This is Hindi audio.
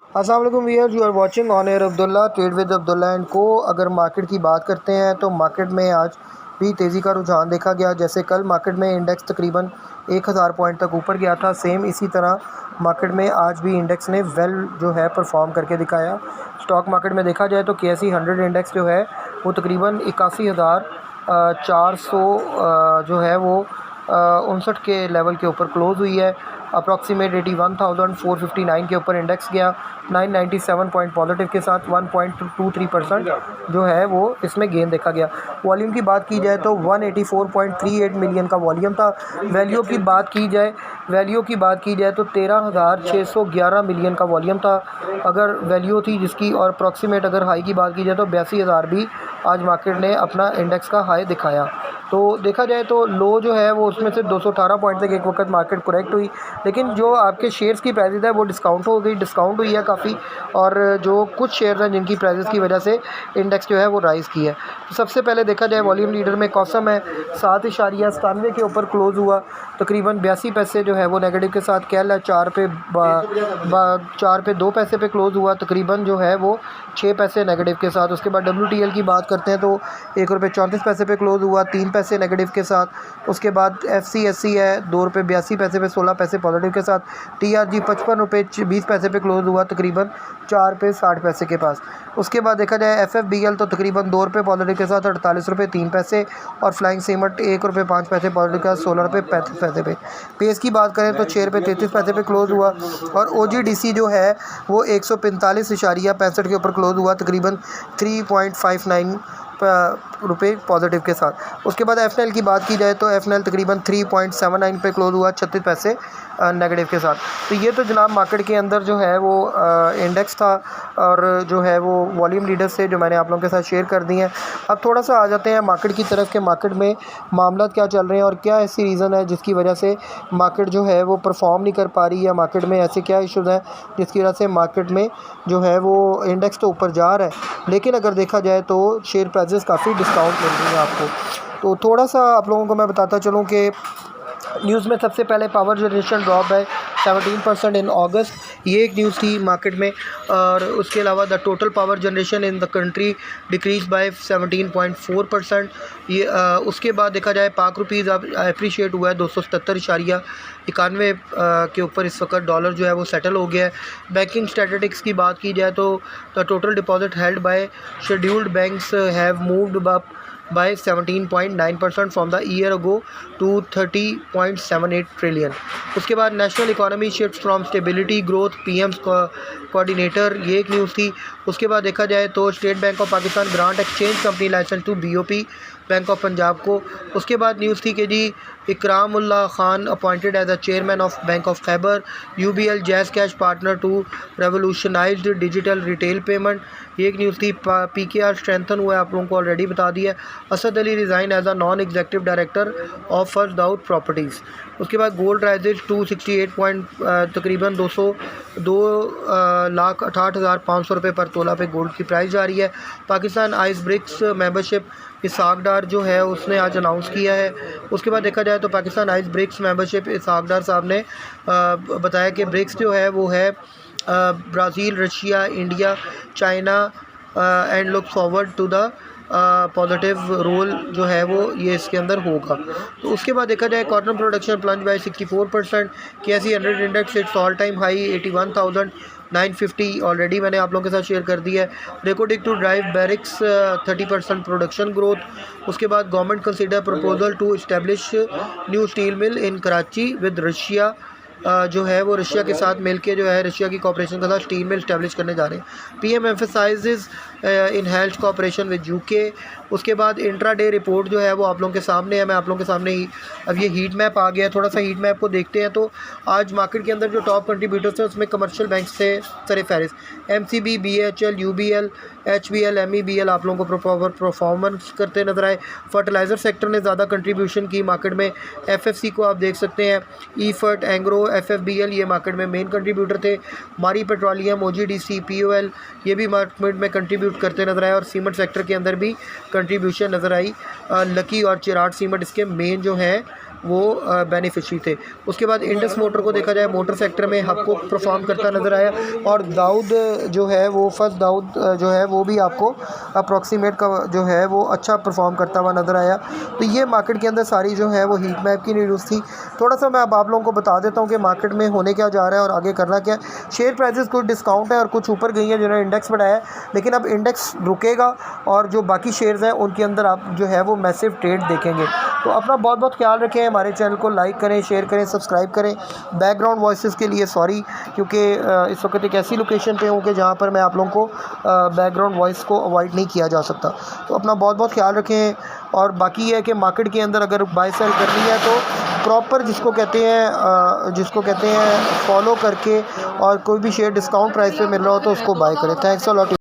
अस्सलाम वालेकुम viewers, you are watching on air Abdullah trade with Abdullah and co. अगर मार्केट की बात करते हैं तो मार्केट में आज भी तेज़ी का रुझान देखा गया। जैसे कल मार्केट में इंडेक्स तकरीबन 1000 पॉइंट तक ऊपर गया था, सेम इसी तरह मार्केट में आज भी इंडेक्स ने वेल जो है परफॉर्म करके दिखाया। स्टॉक मार्केट में देखा जाए तो KSE 100 इंडेक्स जो है वो तकरीबन 81,400 जो है वो 59 के लेवल के ऊपर क्लोज़ हुई है। अप्रॉक्सीमेट 81,459 के ऊपर इंडेक्स गया। 997 पॉइंट पॉजिटिव के साथ 1.23% जो है वो इसमें गेन देखा गया। वॉल्यूम की बात की जाए तो 184.38 मिलियन का वॉल्यूम था। वैल्यू की बात की जाए तो 13,611 मिलियन का वॉल्यूम था अगर वैल्यू थी जिसकी, और अप्रॉक्सीमेट अगर हाई की बात की जाए तो 82,000 भी आज मार्केट ने अपना इंडेक्स का हाई दिखाया। तो देखा जाए तो लो जो है वो उसमें से 218 पॉइंट तक एक वक्त मार्केट करेक्ट हुई, लेकिन जो आपके शेयर्स की प्राइस है वो डिस्काउंट हुई है काफ़ी, और जो कुछ शेयर हैं जिनकी प्राइस की वजह से इंडेक्स जो है वो राइज़ की है। तो सबसे पहले देखा जाए वॉल्यूम लीडर में कॉसम है, 7.97 के ऊपर क्लोज़ हुआ। तकरीबन 82 पैसे जो है वो नेगेटिव के साथ। कैल है 4 पे 2 पैसे पे क्लोज़ हुआ, तकरीबन जो है वो 6 पैसे नेगेटिव के साथ। उसके बाद WTL की बात करते हैं तो 1 रुपये 34 पैसे पे क्लोज़ हुआ, 3 पैसे नेगेटिव के साथ। उसके बाद FCSE है 2 रुपये 82 पैसे पे 16 पैसे पॉजिटिव के साथ। TRG 55 रुपये 20 पैसे पे क्लोज़ हुआ, तकरीबन 4 पे 60 पैसे के पास। उसके बाद देखा जाए FFBL तो तकरीबन 2 रुपये पॉजिटिव के साथ 48 रुपये 3 पैसे, और फ्लाइंग सीमेंट 1 रुपये 5 पैसे पॉजिटिव के साथ 16 रुपये 35 पैसे पे। पेस की बात करें तो 6 रुपये 33 पैसे पे क्लोज़ हुआ, और OGDC जो है वो 145.65 के ऊपर क्लोज़ हुआ, तकरीबन 3.59 रुपये पॉजिटिव के साथ। उसके बाद FNL की बात की जाए तो FNL तकरीबन 3.79 पे क्लोज़ हुआ, 36 पैसे नेगेटिव के साथ। तो ये तो जनाब मार्केट के अंदर जो है वो इंडेक्स था, और जो है वो वॉल्यूम लीडर से जो मैंने आप लोगों के साथ शेयर कर दी हैं। अब थोड़ा सा आ जाते हैं मार्केट की तरफ के मार्केट में मामला क्या चल रहे हैं और क्या ऐसी रीज़न है जिसकी वजह से मार्केट जो है वो परफॉर्म नहीं कर पा रही है। मार्केट में ऐसे क्या इशूज़ हैं जिसकी वजह से मार्केट में जो है वो इंडेक्स तो ऊपर जा रहा है, लेकिन अगर देखा जाए तो शेयर प्राइसेस काफ़ी डिस्काउंट मिल रही हैं आपको। तो थोड़ा सा आप लोगों को मैं बताता चलूँ कि न्यूज़ में सबसे पहले पावर जनरेशन ड्रॉप है 17% इन अगस्त, ये एक न्यूज़ थी मार्केट में। और उसके अलावा the total power generation in the country decrease by 17.4%। ये उसके बाद देखा जाए पाक रुपीज़ अब अप्रीशिएट हुआ है 277.91 के ऊपर इस वक्त डॉलर जो है वो सेटल हो गया है। बैंकिंग स्टैटिस्टिक्स की बात की जाए तो the total deposit held by scheduled banks have moved up by 17.9% from the year ago to 30.78 trillion। उसके बाद national economy shift from stability growth PM coordinator, ये एक न्यूज़ थी। उसके बाद देखा जाए तो state bank of Pakistan grant exchange company license to BOP bank of Punjab को। उसके बाद न्यूज़ थी कि जी Ikramullah Khan appointed as a chairman of bank of Khyber. UBL Jazz cash partner to revolutionized digital retail payment, ये एक न्यूज़ थी। PKR स्ट्रेंथन हुआ है, आप लोगों को ऑलरेडी बता दिया। Asad Ali resign as a non executive director of first Dawood properties. उसके बाद गोल्ड राइजेज 268 पॉइंट तकरीबन 2,68,500 रुपये पर तोला पे गोल्ड की प्राइस जा रही है। Pakistan eyes BRICS membership Ishaq डार जो है उसने आज अनाउंस किया है। उसके बाद देखा जाए तो Pakistan eyes BRICS membership Ishaq Dar साहब ने बताया कि ब्रिक्स जो है वो है Brazil, Russia, India, China and look forward to the positive role जो है वो ये इसके अंदर होगा। तो उसके बाद देखा जाए cotton production plunge by 64%। KSE 100 index its all time high 81,950 already मैंने आप लोगों के साथ शेयर कर दिया है। Reko Diq to drive Barrick's 30% production growth. उसके बाद government consider proposal to establish new steel mill in Karachi with Russia, जो है वो रशिया के साथ मिलके जो है रशिया की कॉपरेशन के साथ स्टील मिल इस्टेब्लिश करने जा रहे हैं। PM emphasises in health cooperation with UK। उसके बाद इंट्रा डे रिपोर्ट जो है वो आप लोगों के सामने है, मैं आप लोगों के सामने ही अब ये हीट मैप आ गया, थोड़ा सा हीट मैप को देखते हैं। तो आज मार्केट के अंदर जो टॉप कंट्रीब्यूटर्स हैं उसमें कमर्शियल बैंक से सर फहरिस्त MCB, BHL, UBL, HBL, MEBL आप लोगों को प्रॉपर परफॉर्मेंस करते नजर आए। फर्टिलाइज़र सेक्टर ने ज़्यादा कंट्रीब्यूशन की मार्केट में। FFC को आप देख सकते हैं, EFERT, एंग्रो, FFBL ये मार्केट में मेन कंट्रीब्यूटर थे। मारी पेट्रोलियम, OGDC, POL ये भी मार्केट में कंट्रीब्यूट करते नजर आए, और सीमेंट सेक्टर के अंदर भी कंट्रीब्यूशन नज़र आई। लकी और चिराट सीमेंट इसके मेन जो हैं वो बेनिफिशरी थे। उसके बाद इंडस मोटर को देखा जाए, मोटर सेक्टर में आपको परफॉर्म करता नज़र आया, और दाऊद जो है वो फर्स्ट दाऊद जो है वो भी आपको अप्रॉक्सीमेट का जो है वो अच्छा परफॉर्म करता हुआ नज़र आया। तो ये मार्केट के अंदर सारी जो है वो हीट मैप की न्यूज़ थी। थोड़ा सा मैं अब आप लोगों को बता देता हूँ कि मार्केट में होने क्या जा रहा है और आगे करना क्या है। शेयर प्राइसेस कुछ डिस्काउंट है और कुछ ऊपर गई हैं जिन्होंने इंडेक्स बढ़ाया है, लेकिन अब इंडेक्स रुकेगा और जो बाकी शेयर्स हैं उनके अंदर आप जो है वो मैसिव ट्रेड देखेंगे। तो अपना बहुत बहुत ख्याल रखें, हमारे चैनल को लाइक करें, शेयर करें, सब्सक्राइब करें। बैकग्राउंड वॉइसेस के लिए सॉरी, क्योंकि इस वक्त एक ऐसी लोकेशन पे हूँ कि जहाँ पर मैं आप लोगों को बैकग्राउंड वॉइस को अवॉइड नहीं किया जा सकता। तो अपना बहुत बहुत ख्याल रखें। और बाकी ये है कि मार्केट के अंदर अगर बाय सेल करनी है तो प्रॉपर जिसको कहते हैं फॉलो करके, और कोई भी शेयर डिस्काउंट प्राइस पे मिल रहा हो तो उसको बाय करें। Thanks a lot.